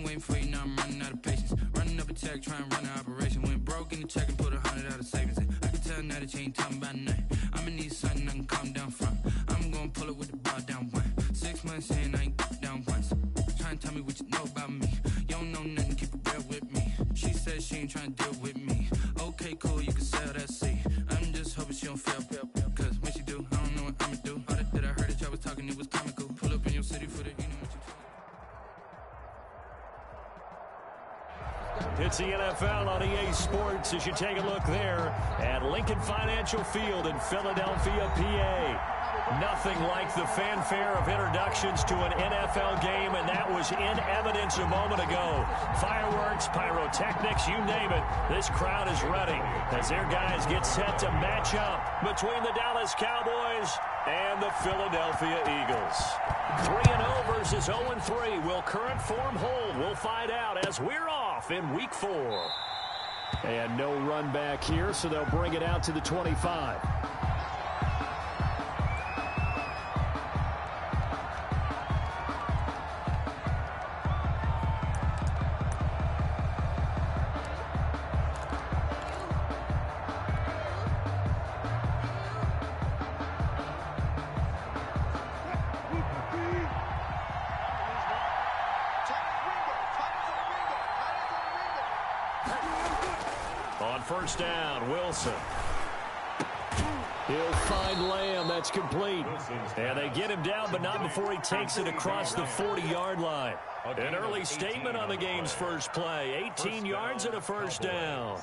been waiting for you, now I'm running out of patience. Running up a check, trying to run an operation. Went broke in the check and put 100 out of savings in. I can tell now that you ain't talking about nothing. I'ma need something I can calm down from. I'm gonna pull it with the bar down one. 6 months in, I ain't down once. Trying to tell me what you know about me. You don't know nothing, keep it real with me. She said she ain't trying to deal with me. Okay, cool, you can sell that seat. I'm just hoping she don't fail. Cause when she do, I don't know what I'ma do. All that I heard that y'all was talking, it was comical. Pull up in your city for the, you know what you It's the NFL on EA Sports as you take a look there at Lincoln Financial Field in Philadelphia, PA. Nothing like the fanfare of introductions to an NFL game, and that was in evidence a moment ago. Fireworks, pyrotechnics, you name it. This crowd is ready as their guys get set to match up between the Dallas Cowboys and the Philadelphia Eagles. 3-0 versus 0-3. Will current form hold? We'll find out as we're off in Week 4. And no run back here, so they'll bring it out to the 25. First down, Wilson. He'll find Lamb. That's complete. And they get him down, but not before he takes it across the 40-yard line. An early statement on the game's first play. 18 yards and a first down.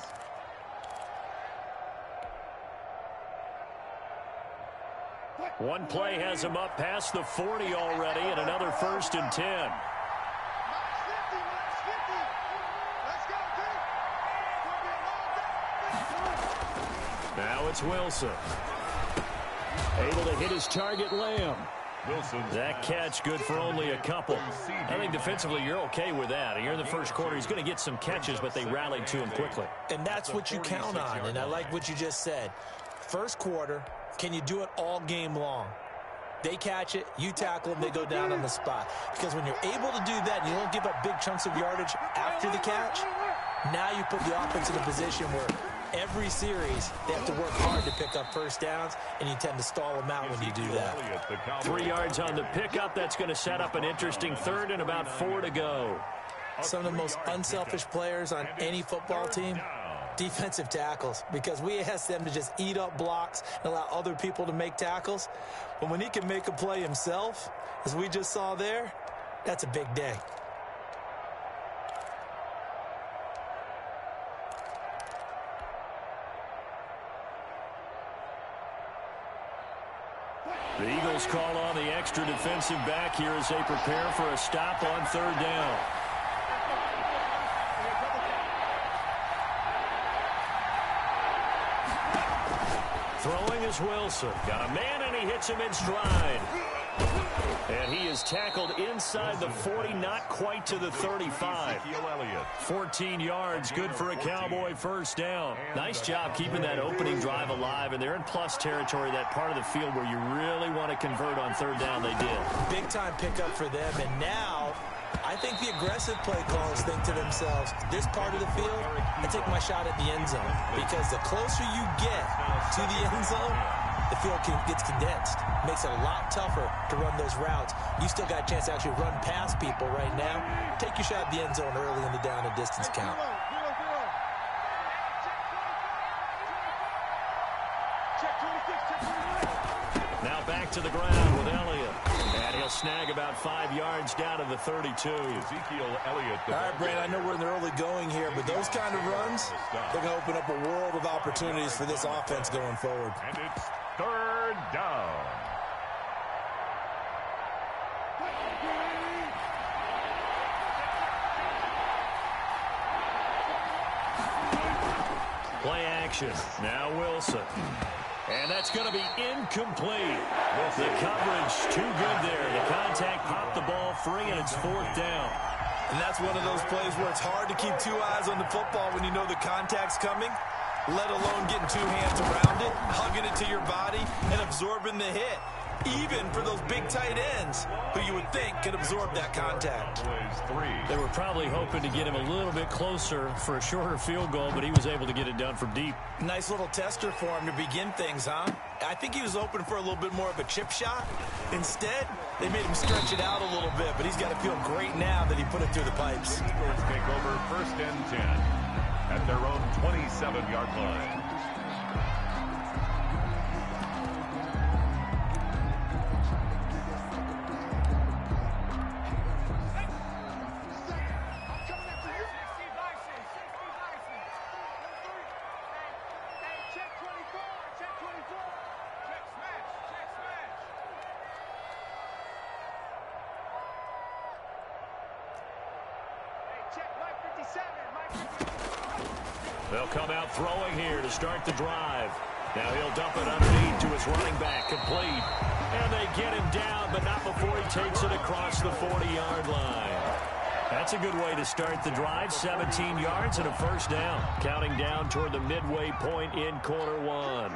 One play has him up past the 40 already, and another 1st and 10. Now it's Wilson. Able to hit his target, Lamb. That catch good for only a couple. I think defensively you're okay with that. Here in the first quarter, he's going to get some catches, but they rallied to him quickly. And that's what you count on, and I like what you just said. First quarter, can you do it all game long? They catch it, you tackle them, they go down on the spot. Because when you're able to do that and you don't give up big chunks of yardage after the catch, now you put the offense in a position where every series, they have to work hard to pick up first downs, and you tend to stall them out when you do that. 3 yards on the pickup. That's going to set up an interesting third and about 4 to go. Some of the most unselfish players on any football team, defensive tackles, because we ask them to just eat up blocks and allow other people to make tackles. But when he can make a play himself, as we just saw there, that's a big day. The Eagles call on the extra defensive back here as they prepare for a stop on 3rd down. Throwing is Wilson. Got a man, and he hits him in stride. And he is tackled inside the 40, not quite to the 35. 14 yards, good for a Cowboy first down. Nice job keeping that opening drive alive, and they're in plus territory, that part of the field where you really want to convert on 3rd down. They did. Big-time pickup for them, and now I think the aggressive play callers think to themselves, this part of the field, I take my shot at the end zone, because the closer you get to the end zone, the field gets condensed. Makes it a lot tougher to run those routes. You still got a chance to actually run past people right now. Take your shot at the end zone early in the down and distance count. Now back to the ground with Elliott. And he'll snag about 5 yards down to the 32. Ezekiel Elliott. All right, Brandon, I know we're in the early going here, but those kind of runs, they're going to open up a world of opportunities for this offense going forward. And it's 3rd down. Play action. Now Wilson. And that's going to be incomplete. The coverage too good there. The contact popped the ball free, and it's 4th down. And that's one of those plays where it's hard to keep 2 eyes on the football when you know the contact's coming, let alone getting 2 hands around it, hugging it to your body, and absorbing the hit. even for those big tight ends who you would think could absorb that contact. They were probably hoping to get him a little bit closer for a shorter field goal, but he was able to get it done from deep. Nice little tester for him to begin things, huh? I think he was open for a little bit more of a chip shot. Instead, they made him stretch it out a little bit, but he's got to feel great now that he put it through the pipes. Eagles take over 1st and 10 at their own 27-yard line. They'll come out throwing here to start the drive. Now he'll dump it underneath to his running back, complete. And they get him down, but not before he takes it across the 40-yard line. That's a good way to start the drive. 17 yards and a first down. Counting down toward the midway point in quarter one.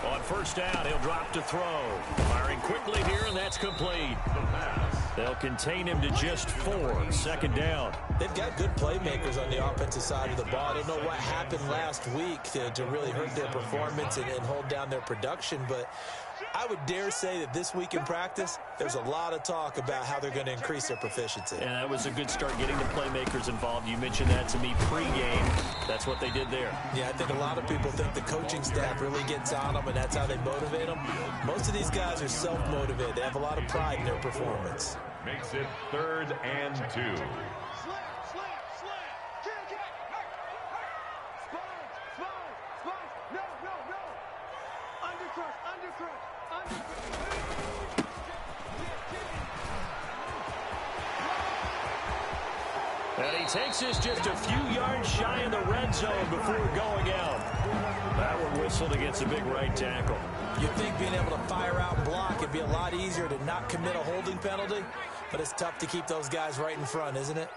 On first down, he'll drop to throw. Firing quickly here, and that's complete. They'll contain him to just 4. 2nd down. They've got good playmakers on the offensive side of the ball. I don't know what happened last week to really hurt their performance and hold down their production, but I would dare say that this week in practice, there's a lot of talk about how they're going to increase their proficiency. And that was a good start getting the playmakers involved. You mentioned that to me pregame. That's what they did there. Yeah, I think a lot of people think the coaching staff really gets on them, and that's how they motivate them. Most of these guys are self-motivated. They have a lot of pride in their performance. Makes it 3rd and 2. And he takes this just a few yards shy of the red zone before going out. That one whistled against a big right tackle. You'd think being able to fire out and block would be a lot easier to not commit a holding penalty, but it's tough to keep those guys right in front, isn't it?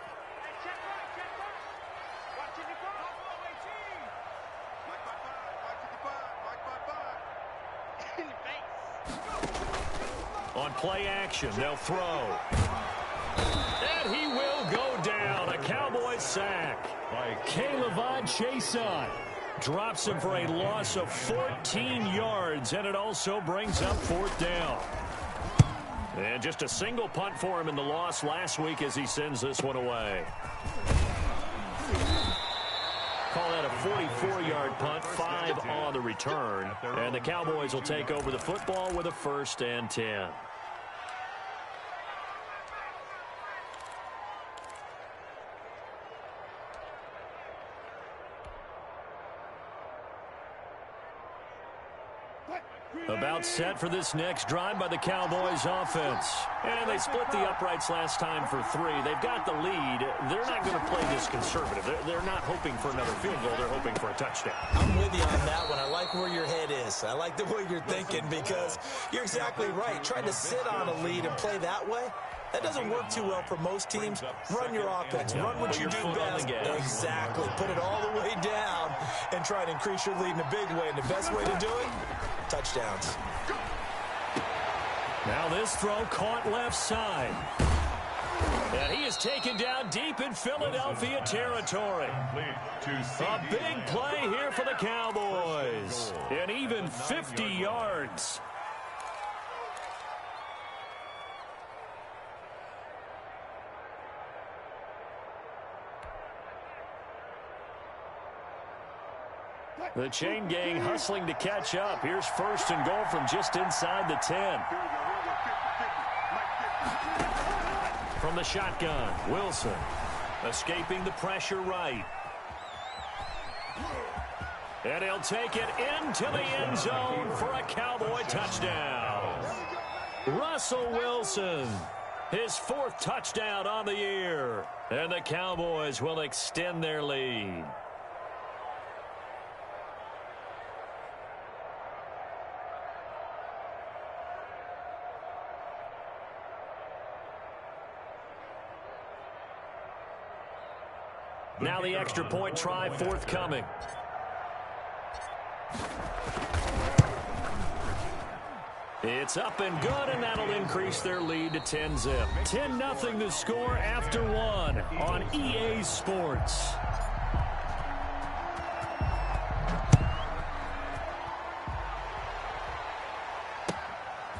On play action, they'll throw. And he will go down. A Cowboys sack. K'Lavon Chaisson drops him for a loss of 14 yards, and it also brings up 4th down. And just a single punt for him in the loss last week as he sends this one away. Call that a 44-yard punt, 5 on the return. And the Cowboys will take over the football with a 1st and 10. About set for this next drive by the Cowboys offense. And they split the uprights last time for 3. They've got the lead. They're not going to play this conservative. They're not hoping for another field goal. They're hoping for a touchdown. I'm with you on that one. I like where your head is. I like the way you're thinking because you're exactly right. Trying to sit on a lead and play that way, that doesn't work too well for most teams. Run your offense. Run what you do best. Exactly. Put it all the way down and try to increase your lead in a big way. And the best way to do it, touchdowns. Now this throw caught left side. And he is taken down deep in Philadelphia territory. A big play here for the Cowboys. And even 50 yards. The chain gang hustling to catch up. Here's 1st and goal from just inside the 10. From the shotgun, Wilson escaping the pressure right. And he'll take it into the end zone for a Cowboy touchdown. Russell Wilson, his 4th touchdown on the year. And the Cowboys will extend their lead. Now the extra point try forthcoming. It's up and good, and that'll increase their lead to 10-zip. 10-0 the score after one on EA Sports.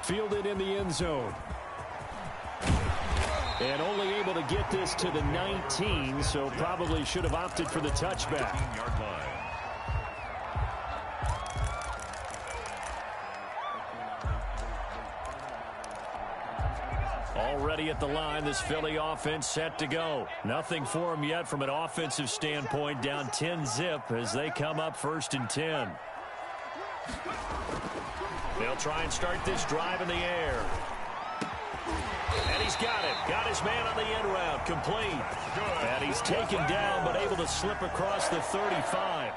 Fielded in the end zone. And only able to get this to the 19, so probably should have opted for the touchback. Already at the line, this Philly offense set to go. Nothing for them yet from an offensive standpoint, down 10-zip as they come up 1st and 10. They'll try and start this drive in the air. And he's got it. Got his man on the end round. Complete. And he's taken down, but able to slip across the 35.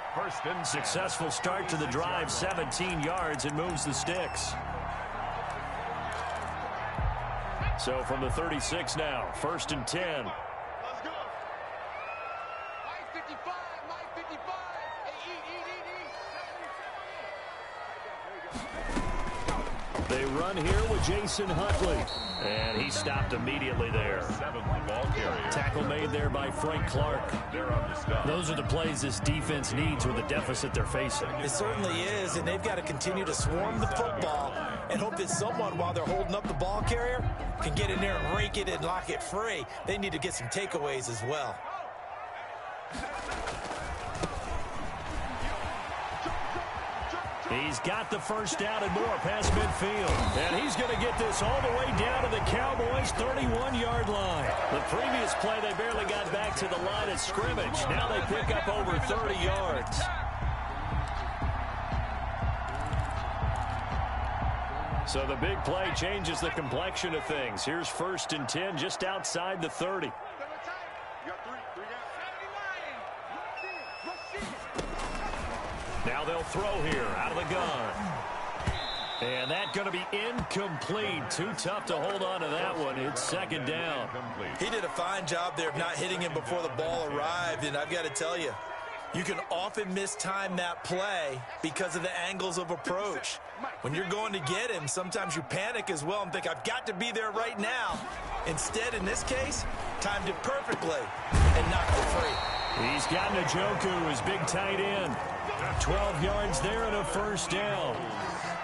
Successful start to the drive, 17 yards, and moves the sticks. So from the 36 now, 1st and 10. Let's go. My 55, my 55. They run here with Jason Huntley. And he stopped immediately there. Tackle made there by Frank Clark. Those are the plays this defense needs with the deficit they're facing. It certainly is, and they've got to continue to swarm the football and hope that someone, while they're holding up the ball carrier, can get in there and rake it and lock it free. They need to get some takeaways as well. He's got the first down and more past midfield. And he's going to get this all the way down to the Cowboys' 31-yard line. The previous play, they barely got back to the line of scrimmage. Now they pick up over 30 yards. So the big play changes the complexion of things. Here's 1st and 10 just outside the 30. Now they'll throw here out of the gun. And that's going to be incomplete. Too tough to hold on to that one. It's 2nd down. He did a fine job there of not hitting him before the ball arrived. And I've got to tell you, you can often mistime that play because of the angles of approach. When you're going to get him, sometimes you panic as well and think, I've got to be there right now. Instead, in this case, timed it perfectly and knocked it free. He's got Njoku, his big tight end. 12 yards there and a 1st down.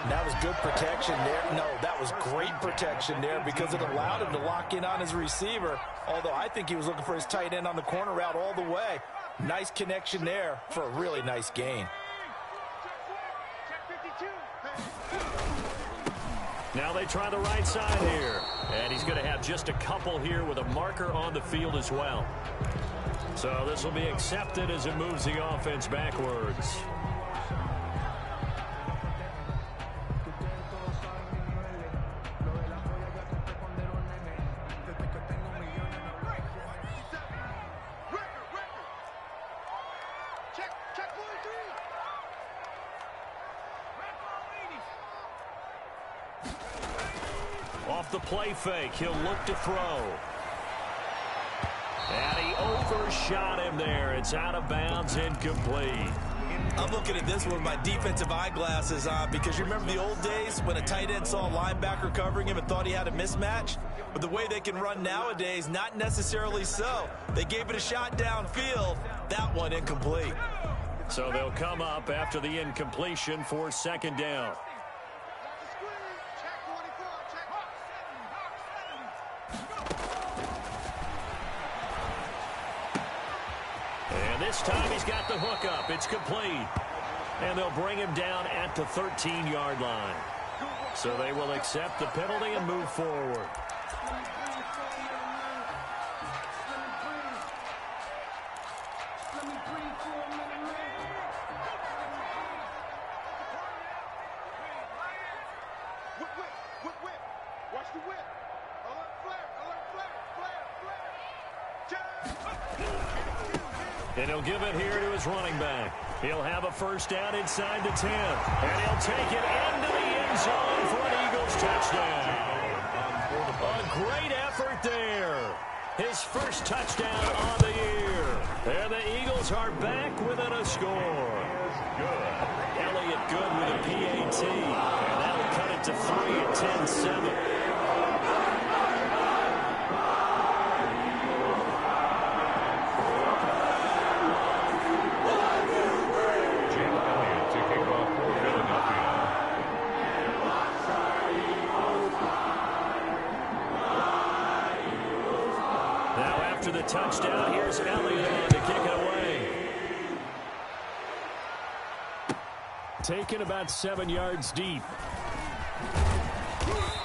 That was good protection there. No, that was great protection there because it allowed him to lock in on his receiver, although I think he was looking for his tight end on the corner route all the way. Nice connection there for a really nice gain. Now they try the right side here. And he's going to have just a couple here with a marker on the field as well. So this will be accepted as it moves the offense backwards. Off the play fake, he'll look to throw. And he overshot him there. It's out of bounds, incomplete. I'm looking at this one with my defensive eyeglasses on because you remember the old days when a tight end saw a linebacker covering him and thought he had a mismatch? But the way they can run nowadays, not necessarily so. They gave it a shot downfield. That one incomplete. So they'll come up after the incompletion for 2nd down. This time he's got the hook up. It's complete. And they'll bring him down at the 13-yard line. So they will accept the penalty and move forward. Watch the whip. Alert flare, And he'll give it here to his running back. He'll have a 1st down inside the 10. And he'll take it into the end zone for an Eagles touchdown. A great effort there. His first touchdown on the year. And the Eagles are back within a score. Elliott good with a PAT. And that'll cut it to 3 at 10-7. After the touchdown, here's Elliott on to kick it away. Taken about 7 yards deep.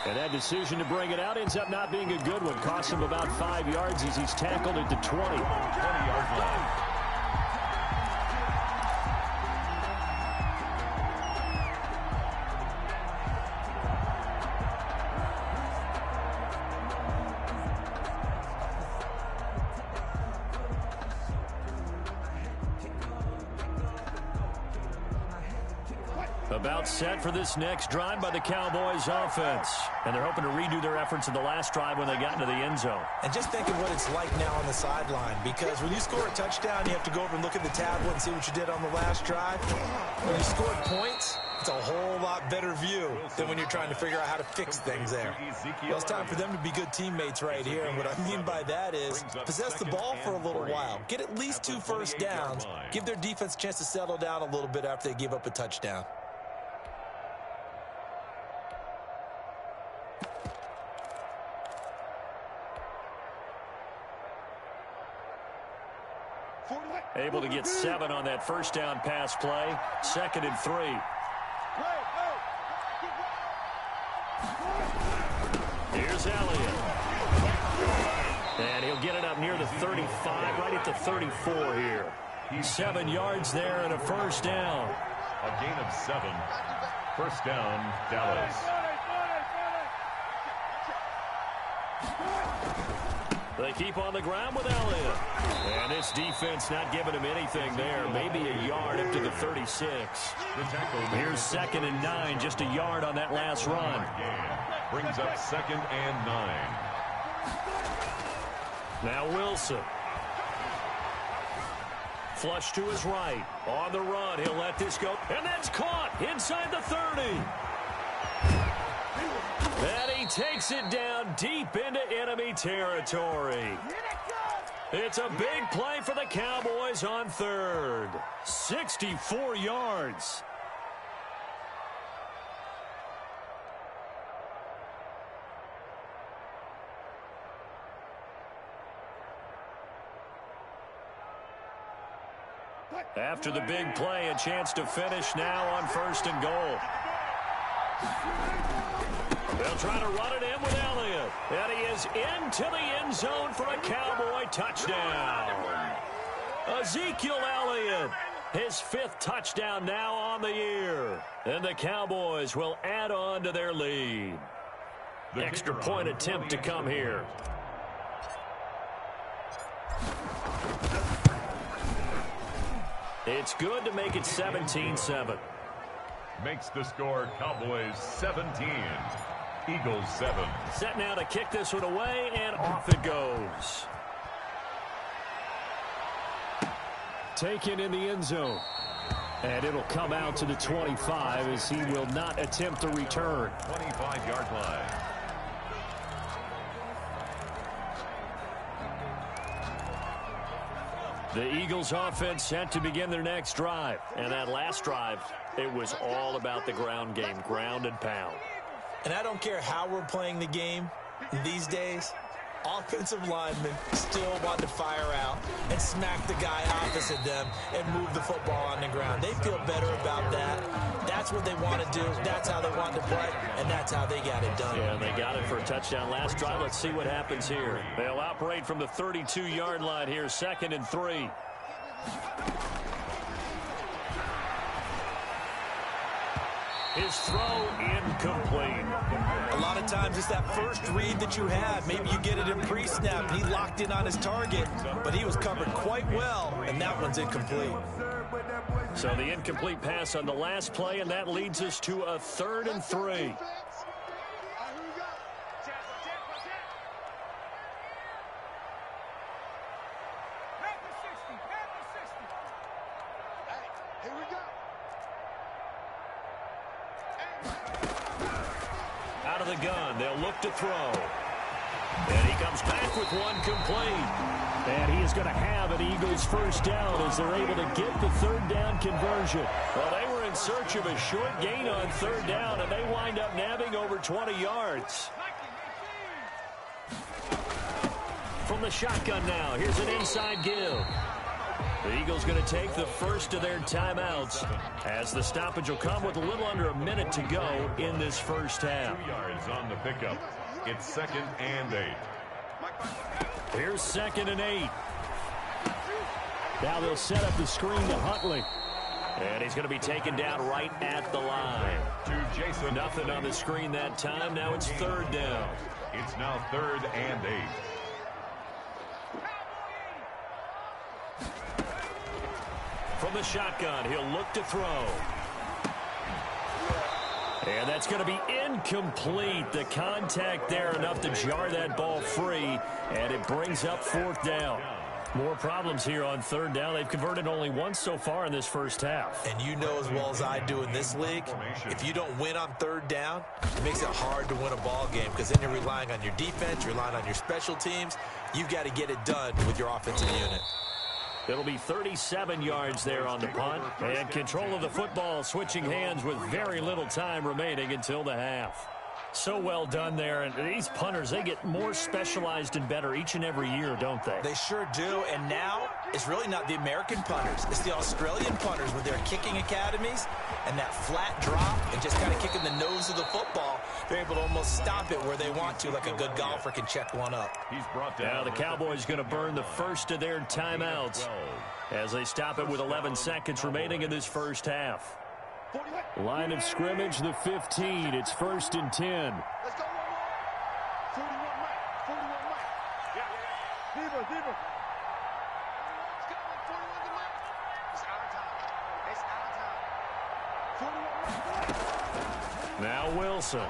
And that decision to bring it out ends up not being a good one. Costs him about 5 yards as he's tackled at the 20-yard line. About set for this next drive by the Cowboys offense. And they're hoping to redo their efforts in the last drive when they got into the end zone. And just think of what it's like now on the sideline, because when you score a touchdown, you have to go over and look at the tablet and see what you did on the last drive. When you scored points, it's a whole lot better view than when you're trying to figure out how to fix things there. Well, it's time for them to be good teammates right here. And what I mean by that is possess the ball for a little while. Get at least 2 first downs. Give their defense a chance to settle down a little bit after they give up a touchdown. Able to get 7 on that first down pass play. 2nd and 3. Here's Elliott. And he'll get it up near the 35, right at the 34 here. 7 yards there and a first down. A gain of 7. First down, Dallas. They keep on the ground with Elliott. And this defense not giving him anything there. Maybe a yard up to the 36. Here's 2nd and 9. Just a yard on that last run. Brings up 2nd and 9. Now Wilson. Flush to his right. On the run. He'll let this go. And that's caught inside the 30. And he takes it down deep into enemy territory. It's a big play for the Cowboys on 3rd. 64 yards. After the big play, a chance to finish now on 1st and goal. They'll try to run it in with Elliott. And he is into the end zone for a Cowboy touchdown. Ezekiel Elliott, his 5th touchdown now on the year. And the Cowboys will add on to their lead. Extra point attempt to come here. It's good to make it 17-7. Makes the score Cowboys 17. Eagles 7. Set now to kick this one away, and off it goes. Taken in the end zone. And it'll come out to the 25 as he will not attempt to return. 25-yard line. The Eagles offense set to begin their next drive. And that last drive, it was all about the ground game, ground and pound. And I don't care how we're playing the game these days, offensive linemen still want to fire out and smack the guy opposite them and move the football on the ground. They feel better about that. That's what they want to do. That's how they want to play, and that's how they got it done. Yeah, they got it for a touchdown last drive. Let's see what happens here. They'll operate from the 32-yard line here, 2nd and 3. His throw incomplete. A lot of times it's that first read that you have. Maybe you get it in pre-snap. He locked in on his target, but he was covered quite well, and that one's incomplete. So the incomplete pass on the last play, and that leads us to a 3rd and 3. Here we go. Out of the gun, they'll look to throw. And he comes back with one complete. And he is going to have an Eagles first down as they're able to get the third down conversion. Well, they were in search of a short gain on third down, and they wind up nabbing over 20 yards. From the shotgun now, here's an inside give. The Eagles going to take the first of their timeouts as the stoppage will come with a little under a minute to go in this first half. 2 yards on the pickup. It's 2nd and 8. Here's 2nd and 8. Now they'll set up the screen to Huntley. And he's going to be taken down right at the line. To Jason. Nothing on the screen that time. Now it's 3rd down. It's now 3rd and 8. From the shotgun, he'll look to throw. And that's going to be incomplete. The contact there enough to jar that ball free, and it brings up 4th down. More problems here on 3rd down. They've converted only once so far in this first half. And you know as well as I do in this league, if you don't win on 3rd down, it makes it hard to win a ball game because then you're relying on your defense, you're relying on your special teams. You've got to get it done with your offensive unit. It'll be 37 yards there on the punt. And control of the football switching hands with very little time remaining until the half. So well done there. And these punters, they get more specialized and better each and every year, don't they? They sure do. And now it's really not the American punters. It's the Australian punters with their kicking academies and that flat drop and just kind of kicking the nose of the football. They're able to almost stop it where they want to, like a good golfer can check one up. He's brought down. Now the Cowboys going to burn the first of their timeouts as they stop it with 11 seconds remaining in this first half. Line of scrimmage, the 15. It's 1st and 10. Let's go one more. 41 Mike. 41 Mike. Yeah. Deeper. Let's go. 41 to Mike. It's out of time. 41 Mike. Now Wilson.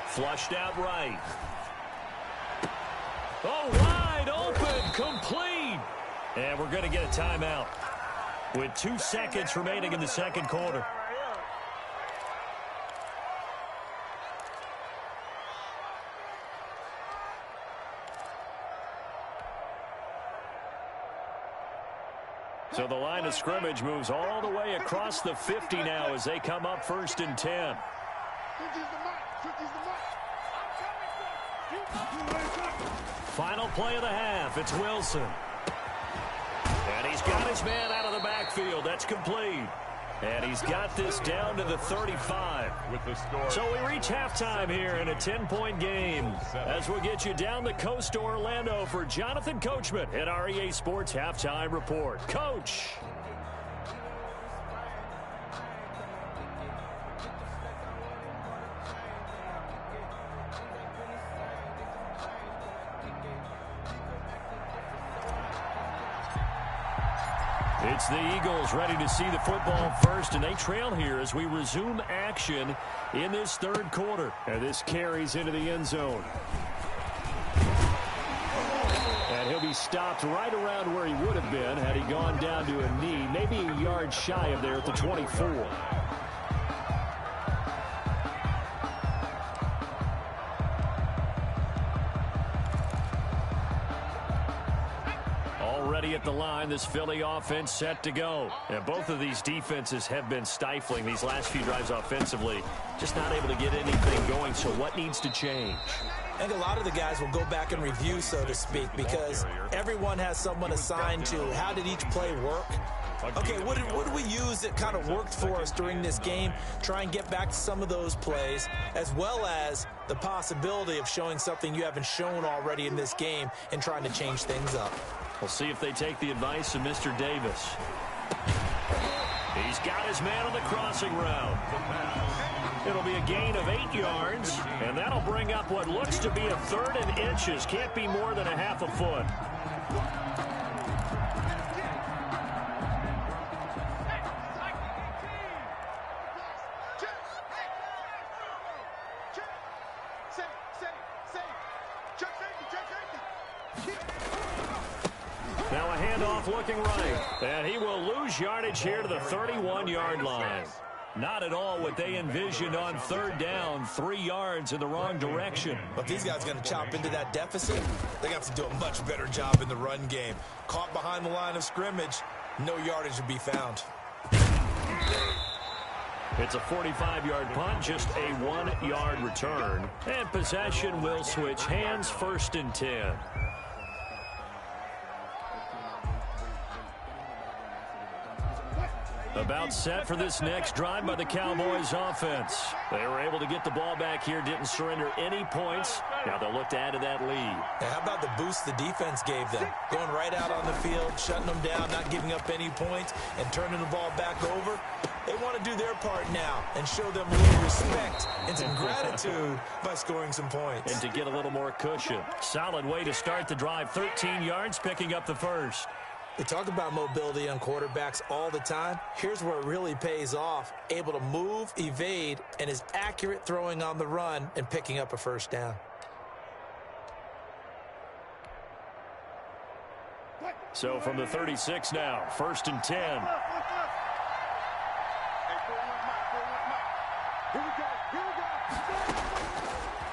Flushed out right. Oh, wide open, complete. And we're going to get a timeout with 2 seconds remaining in the second quarter. So the line of scrimmage moves all the way across the 50 now as they come up 1st and 10. Final play of the half. It's Wilson. And he's got his man out of the backfield. That's complete. And he's got this down to the 35. With the score. So we reach halftime here in a 10-point game as we'll get you down the coast to Orlando for Jonathan Coachman at our EA Sports Halftime Report. Coach. It's the Eagles ready to see the football first, and they trail here as we resume action in this third quarter. And this carries into the end zone. And he'll be stopped right around where he would have been had he gone down to a knee, maybe a yard shy of there at the 24. Already at the line, this Philly offense set to go. And both of these defenses have been stifling these last few drives offensively. Just not able to get anything going, so what needs to change? I think a lot of the guys will go back and review, so to speak, because everyone has someone assigned to how did each play work. Okay, what did we use that kind of worked for us during this game? Try and get back to some of those plays, as well as the possibility of showing something you haven't shown already in this game and trying to change things up. We'll see if they take the advice of Mr. Davis. He's got his man on the crossing route. It'll be a gain of 8 yards, and that'll bring up what looks to be a 3rd and inches. Can't be more than a half a foot. Now a handoff looking right. And he will lose yardage here to the 31-yard line. Not at all what they envisioned on third down, 3 yards in the wrong direction. But these guys are going to chop into that deficit. They're going to have to do a much better job in the run game. Caught behind the line of scrimmage, no yardage to be found. It's a 45-yard punt, just a 1-yard return. And possession will switch hands, 1st and 10. About set for this next drive by the Cowboys offense. They were able to get the ball back here, didn't surrender any points. Now they'll look to add to that lead. Now, how about the boost the defense gave them? Going right out on the field, shutting them down, not giving up any points, and turning the ball back over. They want to do their part now and show them a little respect and some gratitude by scoring some points. And to get a little more cushion. Solid way to start the drive. 13 yards, picking up the first. They talk about mobility on quarterbacks all the time. Here's where it really pays off. Able to move, evade, and is accurate throwing on the run and picking up a first down. So from the 36 now, 1st and 10.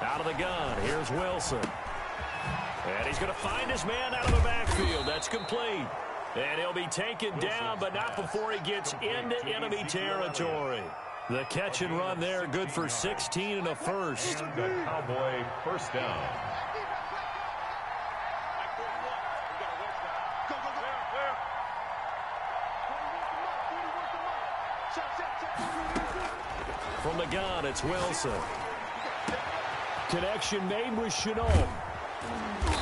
Out of the gun, here's Wilson. And he's going to find his man out of the backfield. That's complete. And he'll be taken down, but not before he gets into enemy territory. The catch and run there, good for 16 and a first. The Cowboy first down. From the gun, it's Wilson. Connection made with Chenault.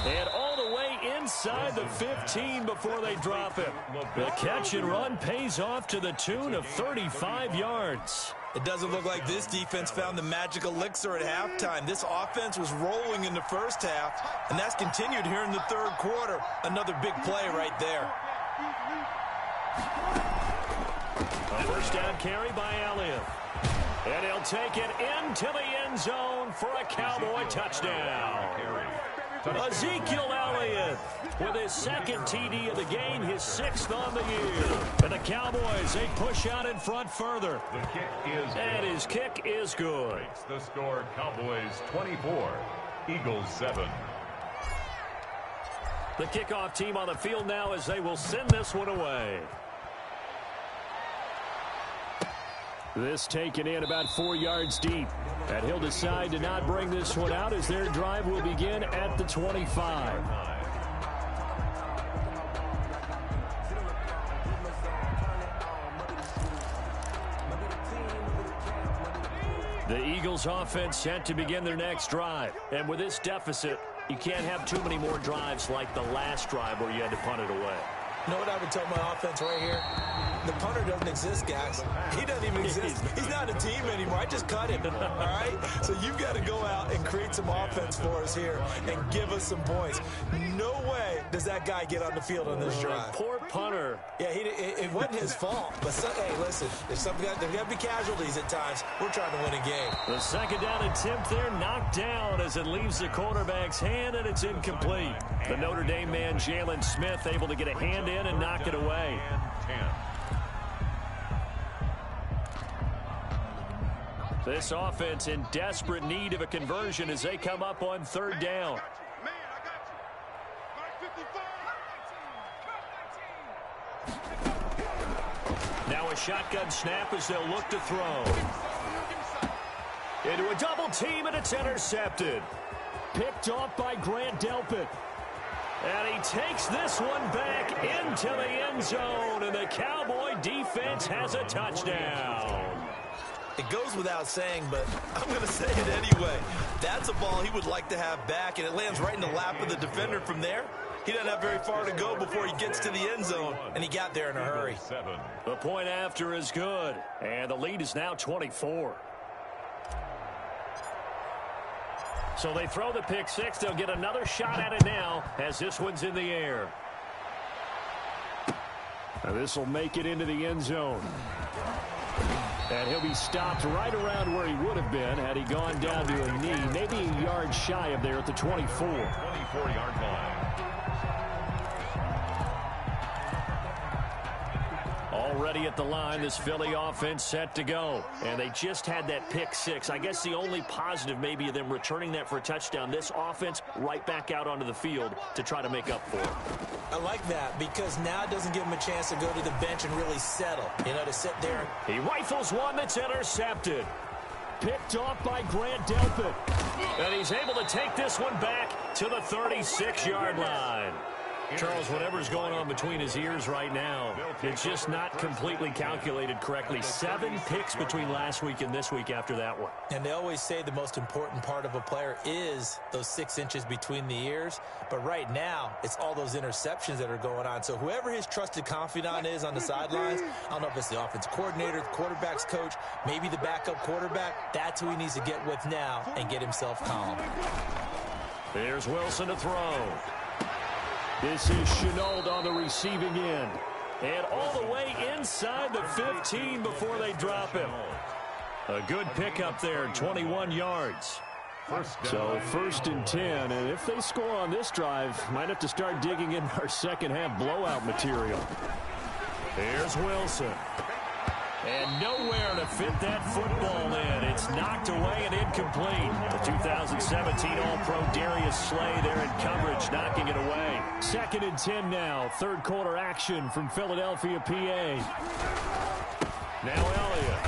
And all the way inside the 15 before they drop him. The catch and run pays off to the tune of 35 yards. It doesn't look like this defense found the magic elixir at halftime. This offense was rolling in the first half, and that's continued here in the third quarter. Another big play right there. A first down carry by Elliott. And he'll take it into the end zone for a Cowboy touchdown. Ezekiel Elliott with his 2nd TD of the game, his 6th on the year. And the Cowboys, they push out in front further. The kick is good. And his kick is good. Makes the score Cowboys 24, Eagles 7. The kickoff team on the field now as they will send this one away. This taken in about 4 yards deep. And he'll decide to not bring this one out as their drive will begin at the 25. The Eagles offense set to begin their next drive. And with this deficit, you can't have too many more drives like the last drive where you had to punt it away. You know what I would tell my offense right here? The punter doesn't exist, guys. He doesn't even exist. He's not a team anymore. I just cut him, all right? So you've got to go out and create some offense for us here and give us some points. No way does that guy get on the field on this drive. Poor punter. Yeah, it wasn't his fault. But, hey, listen, there's got to be casualties at times. We're trying to win a game. The 2nd down attempt there knocked down as it leaves the quarterback's hand, and it's incomplete. The Notre Dame man, Jalen Smith, able to get a hand in and knock it away. This offense in desperate need of a conversion as they come up on 3rd down. Now a shotgun snap as they'll look to throw. Into a double team, and it's intercepted. Picked off by Grant Delpit. And he takes this one back into the end zone, and the Cowboy defense has a touchdown. It goes without saying, but I'm going to say it anyway. That's a ball he would like to have back, and it lands right in the lap of the defender from there. He doesn't have very far to go before he gets to the end zone, and he got there in a hurry. The point after is good, and the lead is now 24. So they throw the pick six. They'll get another shot at it now as this one's in the air. Now this will make it into the end zone. And he'll be stopped right around where he would have been had he gone down to a knee, maybe a yard shy of there at the 24. 24-yard line. Already at the line, this Philly offense set to go. And they just had that pick six. I guess the only positive maybe of them returning that for a touchdown. This offense right back out onto the field to try to make up for it. I like that because now it doesn't give him a chance to go to the bench and really settle. You know, to sit there. He rifles one that's intercepted. Picked off by Grant Delpit. And he's able to take this one back to the 36-yard line. Charles, whatever's going on between his ears right now, it's just not completely calculated correctly. 7 picks between last week and this week after that one. And they always say the most important part of a player is those 6 inches between the ears. But right now, it's all those interceptions that are going on. So whoever his trusted confidant is on the sidelines, I don't know if it's the offensive coordinator, the quarterback's coach, maybe the backup quarterback, that's who he needs to get with now and get himself calm. There's Wilson to throw. This is Chenault on the receiving end. And all the way inside the 15 before they drop him. A good pickup there, 21 yards. So first and 10, and if they score on this drive, might have to start digging in our second half blowout material. Here's Wilson. And nowhere to fit that football in. It's knocked away and incomplete. The 2017 All-Pro Darius Slay there in coverage, knocking it away. Second and 10 now. Third quarter action from Philadelphia, PA. Now Elliott.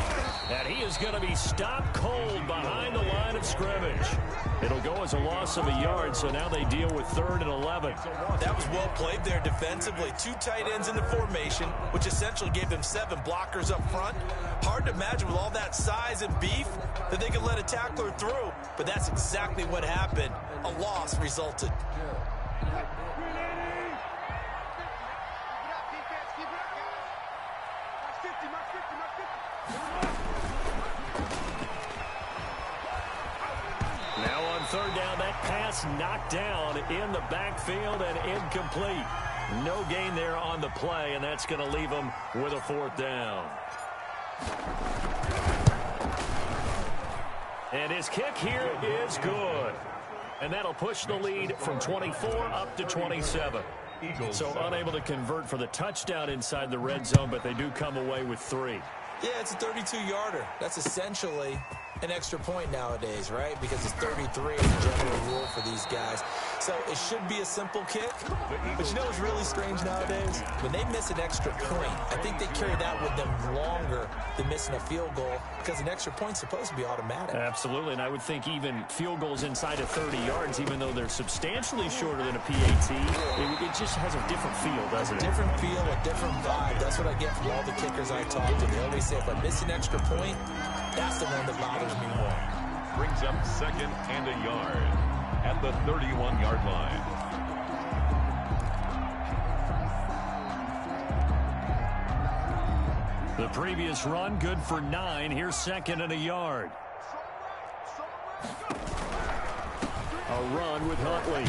And he is going to be stopped cold behind the line of scrimmage. It'll go as a loss of a yard, so now they deal with 3rd and 11. That was well played there defensively. 2 tight ends in the formation, which essentially gave them 7 blockers up front. Hard to imagine with all that size and beef that they could let a tackler through. But that's exactly what happened. A loss resulted. Now on 3rd down, that pass knocked down in the backfield and incomplete. No gain there on the play, and that's going to leave them with a 4th down. And his kick here is good. And that'll push the lead from 24 up to 27. So unable to convert for the touchdown inside the red zone, but they do come away with 3. Yeah, it's a 32-yarder. That's essentially an extra point nowadays, right? Because it's 33 as a general rule for these guys. So it should be a simple kick. But you know what's really strange nowadays? When they miss an extra point, I think they carry that with them longer than missing a field goal because an extra point's supposed to be automatic. Absolutely, and I would think even field goals inside of 30 yards, even though they're substantially shorter than a PAT, it just has a different feel, doesn't it? A different feel, a different vibe. That's what I get from all the kickers I talk to. They always say if I miss an extra point, that's the one that bothers me more. Brings up 2nd and a yard at the 31-yard line. The previous run, good for 9. Here's 2nd and a yard. A run with Huntley.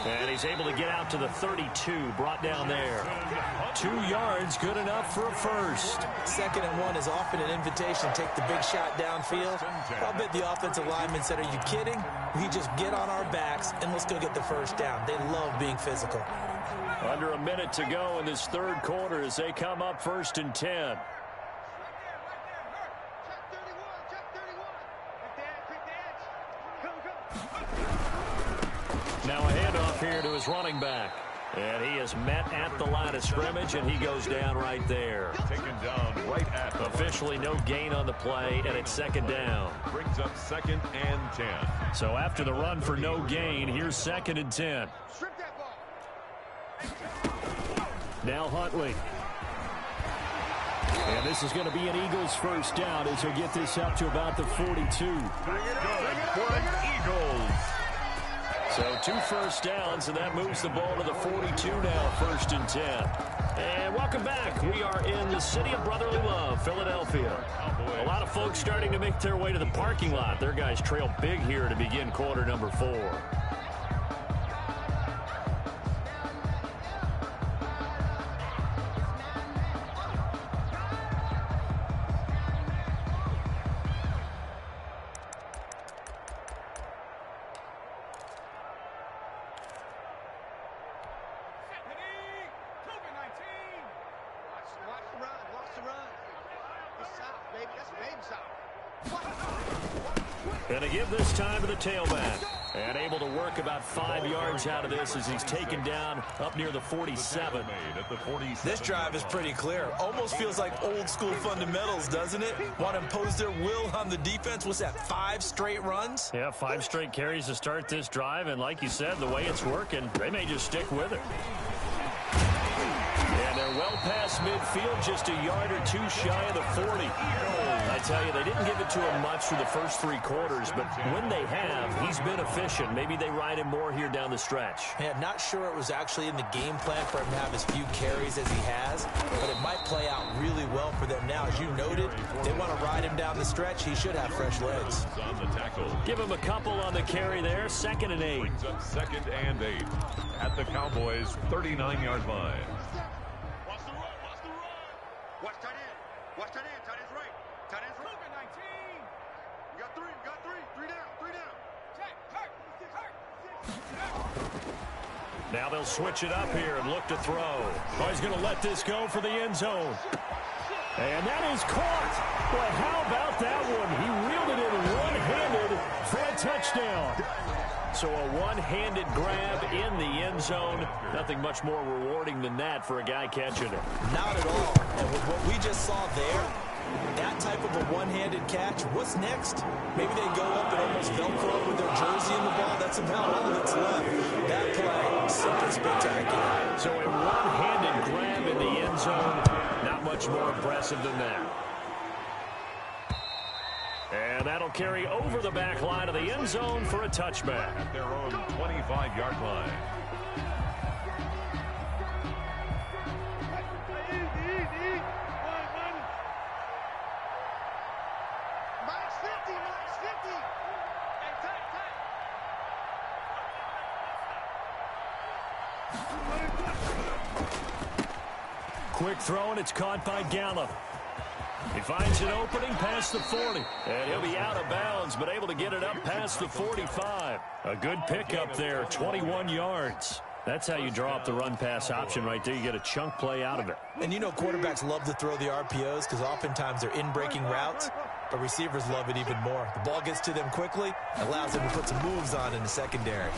And he's able to get out to the 32, brought down there. 2 yards, good enough for a first. 2nd and 1 is often an invitation to take the big shot downfield. I'll bet the offensive lineman said, are you kidding? We just get on our backs and let's go get the first down. They love being physical. Under a minute to go in this 3rd quarter as they come up 1st and 10. Now a handoff here to his running back. And he is met at the line of scrimmage, and he goes down right there. Taken down right at the Officially no gain on the play, and it's 2nd down. Brings up 2nd and 10. So after the run for no gain, here's 2nd and 10. Now Huntley. And this is going to be an Eagles first down as he'll get this up to about the 42. Good for an Eagles. So 2 first downs, and that moves the ball to the 42 now, 1st and 10. And welcome back. We are in the city of brotherly love, Philadelphia. A lot of folks starting to make their way to the parking lot. Their guys trail big here to begin quarter number 4. Watch the run. baby. That's baby shower. Going to give this time to the tailback. And able to work about 5 yards out of this as he's taken down up near the 47. This drive is pretty clear. Almost feels like old school fundamentals, doesn't it? Want to impose their will on the defense. What's that, 5 straight runs? Yeah, 5 straight carries to start this drive. And like you said, the way it's working, they may just stick with it. And they're well past midfield, just a yard or two shy of the 40. I tell you, they didn't give it to him much through the first 3 quarters, but when they have, he's been efficient. Maybe they ride him more here down the stretch. Yeah, not sure it was actually in the game plan for him to have as few carries as he has, but it might play out really well for them now. As you noted, they want to ride him down the stretch. He should have fresh legs. Give him a couple on the carry there. 2nd and 8. Brings up 2nd and 8 at the Cowboys' 39-yard line. Watch the run. Watch the run. Watch tight end. Watch tight end. Tight end's right. Tight end's right. 19. You got 3. You got 3. 3 down. 3 down. Check. Hurt. Now they'll switch it up here and look to throw. Oh, he's going to let this go for the end zone. And that is caught. Boy, how about that one? He reeled it in one-handed for a touchdown. So a one-handed grab in the end zone. Nothing much more rewarding than that for a guy catching it. Not at all. And with what we just saw there, that type of a one-handed catch, what's next? Maybe they go up and almost Velcro with their jersey in the ball. That's about all that's left. That play, simply spectacular. So a one-handed grab in the end zone, not much more impressive than that. And that'll carry over the back line of the end zone for a touchback. At their own 25-yard line. Easy. Max 50. Hey, tight. Quick throw, and it's caught by Gallup. He finds an opening past the 40. And he'll be out of bounds, but able to get it up past the 45. A good pickup there, 21 yards. That's how you draw up the run-pass option right there. You get a chunk play out of it. And you know quarterbacks love to throw the RPOs because oftentimes they're in-breaking routes, but receivers love it even more. The ball gets to them quickly, allows them to put some moves on in the secondary.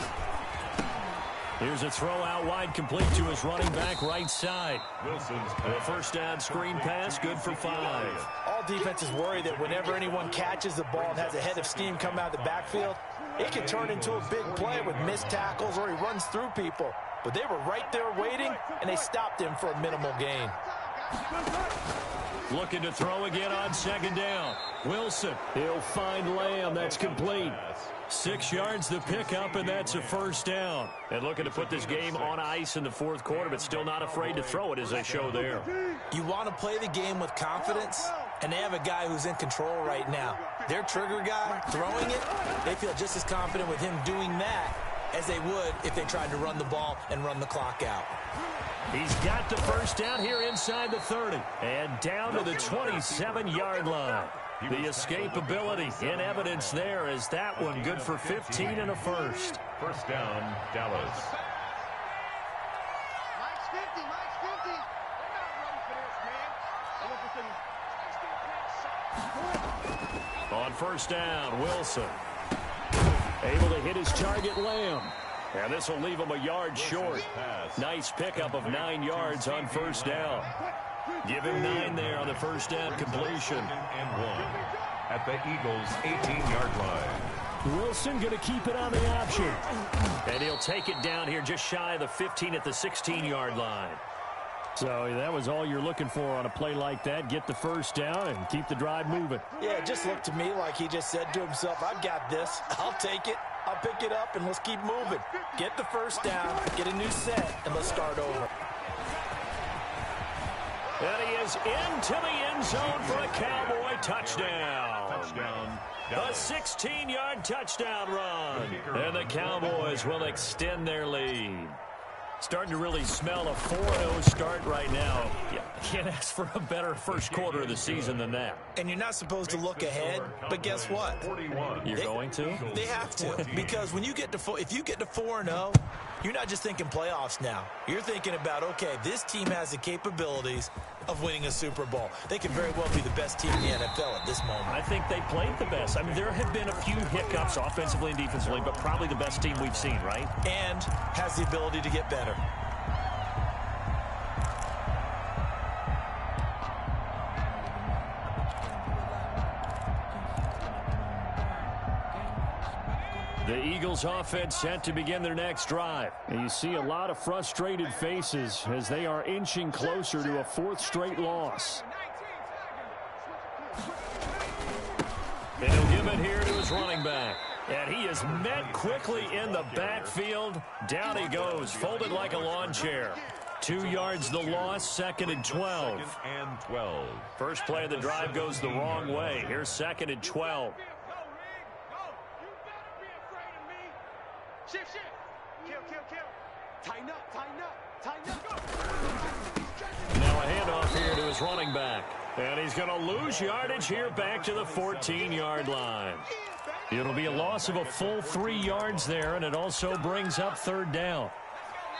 Here's a throw out wide, complete to his running back right side. Wilson's A first down screen pass, good for 5. All defenses worry that whenever anyone catches the ball and has a head of steam come out of the backfield, it can turn into a big play with missed tackles or he runs through people. But they were right there waiting, and they stopped him for a minimal gain. Looking to throw again on 2nd down. Wilson, he'll find Lamb. That's complete. 6 yards the pickup, and that's a first down. And looking to put this game on ice in the 4th quarter, but still not afraid to throw it as they show there. You want to play the game with confidence, and they have a guy who's in control right now. Their trigger guy throwing it, they feel just as confident with him doing that as they would if they tried to run the ball and run the clock out. He's got the first down here inside the 30 and down to the 27-yard line. The escapability in evidence there is that one good for 15 and a first. first down, Dallas. Mike's 50. They're not ready for this, man. On first down, Wilson. Able to hit his target, Lamb. And this will leave him a yard short. Nice pickup of 9 yards on first down. Give him 9 there on the first down completion. And 1 at the Eagles' 18-yard line. Wilson going to keep it on the option. And he'll take it down here just shy of the 15 at the 16-yard line. So that was all you're looking for on a play like that. Get the first down and keep the drive moving. Yeah, it just looked to me like he just said to himself, I've got this. I'll take it. I'll pick it up, and let's keep moving. Get the first down, get a new set, and let's start over. And he is into the end zone for a Cowboy touchdown. Touchdown, A Dallas. 16-yard touchdown run. And the Cowboys will extend their lead. Starting to really smell a 4-0 start right now. Yeah, can't ask for a better first quarter of the season than that. And you're not supposed to look ahead, but guess what? You're going to? They have to, because when you get to if you get to 4-0, you're not just thinking playoffs now. You're thinking about, okay, this team has the capabilities of winning a Super Bowl. They could very well be the best team in the NFL at this moment. I think they played the best. I mean, there have been a few hiccups offensively and defensively, but probably the best team we've seen, right? And has the ability to get better. The Eagles offense set to begin their next drive. And you see a lot of frustrated faces as they are inching closer to a fourth straight loss. And he'll give it here to his running back. And he is met quickly in the backfield. Down he goes, folded like a lawn chair. 2 yards the loss, 2nd and 12. First play of the drive goes the wrong way. Here's 2nd and 12. Shift. Kill. Tighten up. Now a handoff here to his running back. And he's going to lose yardage here back to the 14-yard line. It'll be a loss of a full 3 yards there, and it also brings up 3rd down.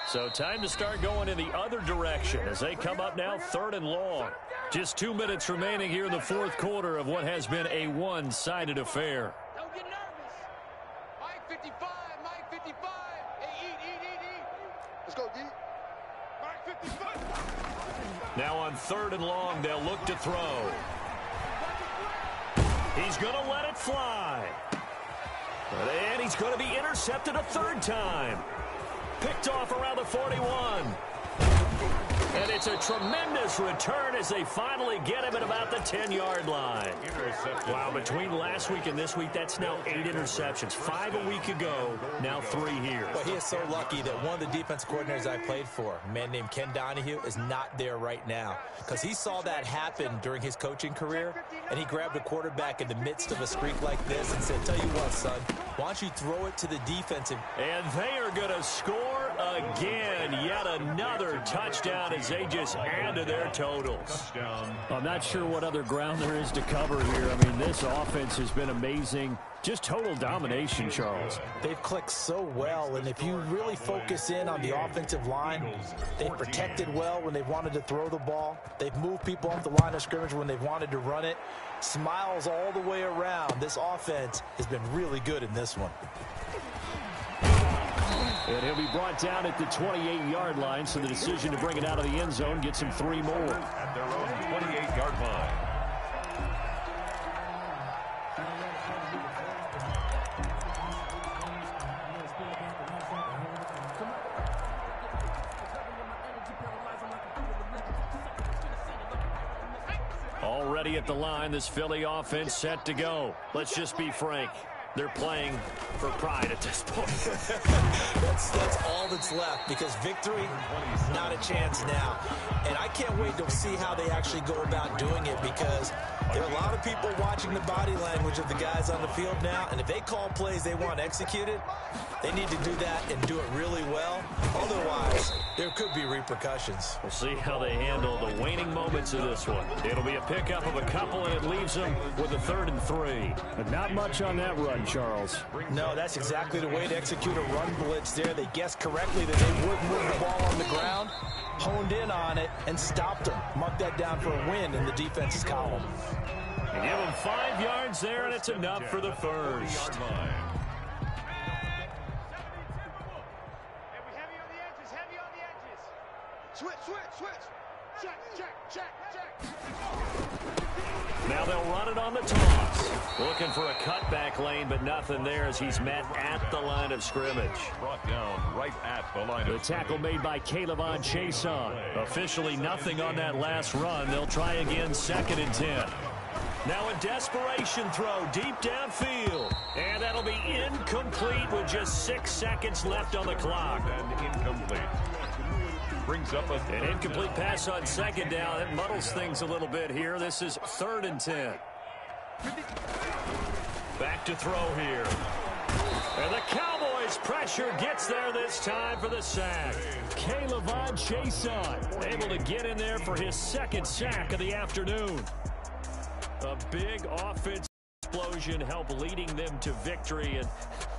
So time to start going in the other direction as they come up now 3rd and long. Just 2 minutes remaining here in the 4th quarter of what has been a one-sided affair. Don't get nervous. Mike 55. Hey, eat. Let's go, D. Mike 55. Now on 3rd and long, they'll look to throw. He's going to let it fly. And he's going to be intercepted a 3rd time. Picked off around the 41. And it's a tremendous return as they finally get him at about the 10-yard line. Wow, between last week and this week, that's now 8 interceptions. 5 a week ago, now 3 here. Well, he is so lucky that one of the defense coordinators I played for, a man named Ken Donahue, is not there right now. Because he saw that happen during his coaching career, and he grabbed a quarterback in the midst of a streak like this and said, tell you what, son, why don't you throw it to the defensive. And they are going to score again. Yet another touchdown as they just add to their totals. I'm not sure what other ground there is to cover here. I mean, this offense has been amazing. Just total domination, Charles. They've clicked so well, and if you really focus in on the offensive line, they've protected well when they've wanted to throw the ball. They've moved people off the line of scrimmage when they've wanted to run it. Smiles all the way around. This offense has been really good in this one. And he'll be brought down at the 28-yard line, so the decision to bring it out of the end zone gets him 3 more. At their own 28-yard line. Already at the line, this Philly offense set to go. Let's just be frank. They're playing for pride at this point. That's all that's left, because victory, not a chance now. And I can't wait to see how they actually go about doing it, because there are a lot of people watching the body language of the guys on the field now, and if they call plays they want executed, they need to do that and do it really well. Otherwise, there could be repercussions. We'll see how they handle the waning moments of this one. It'll be a pickup of a couple, and it leaves them with a 3rd and 3. But not much on that run, Charles. No, that's exactly the way to execute a run blitz there. They guessed correctly that they would move the ball on the ground, honed in on it, and stopped them. Mark that down for a win in the defense's column. And give them 5 yards there, and it's enough for the first. Switch. Check. Now they'll run it on the toss. Looking for a cutback lane, but nothing there as he's met at the line of scrimmage. Brought down right at the line The of tackle made by Caleb Chason. Officially nothing on that last run. They'll try again, 2nd and 10. Now a desperation throw deep downfield. And that'll be incomplete with just 6 seconds left on the clock. And incomplete. Brings up an incomplete pass on 2nd down. It muddles things a little bit here. This is 3rd and 10. Back to throw here. And the Cowboys Cowboys pressure gets there this time for the sack. K'Lavon Chaisson able to get in there for his second sack of the afternoon. A big offense explosion help leading them to victory, and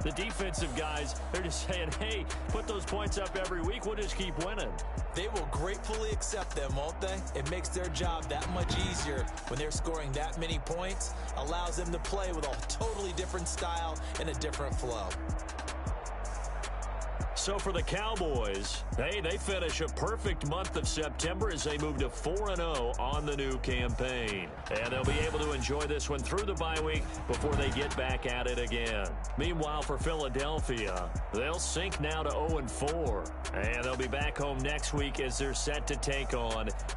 the defensive guys, they're just saying, hey, put those points up every week, we'll just keep winning. They will gratefully accept them, won't they? It makes their job that much easier when they're scoring that many points, allows them to play with a totally different style and a different flow. So for the Cowboys, hey, they finish a perfect month of September as they move to 4-0 on the new campaign. And they'll be able to enjoy this one through the bye week before they get back at it again. Meanwhile, for Philadelphia, they'll sink now to 0-4. And they'll be back home next week as they're set to take on the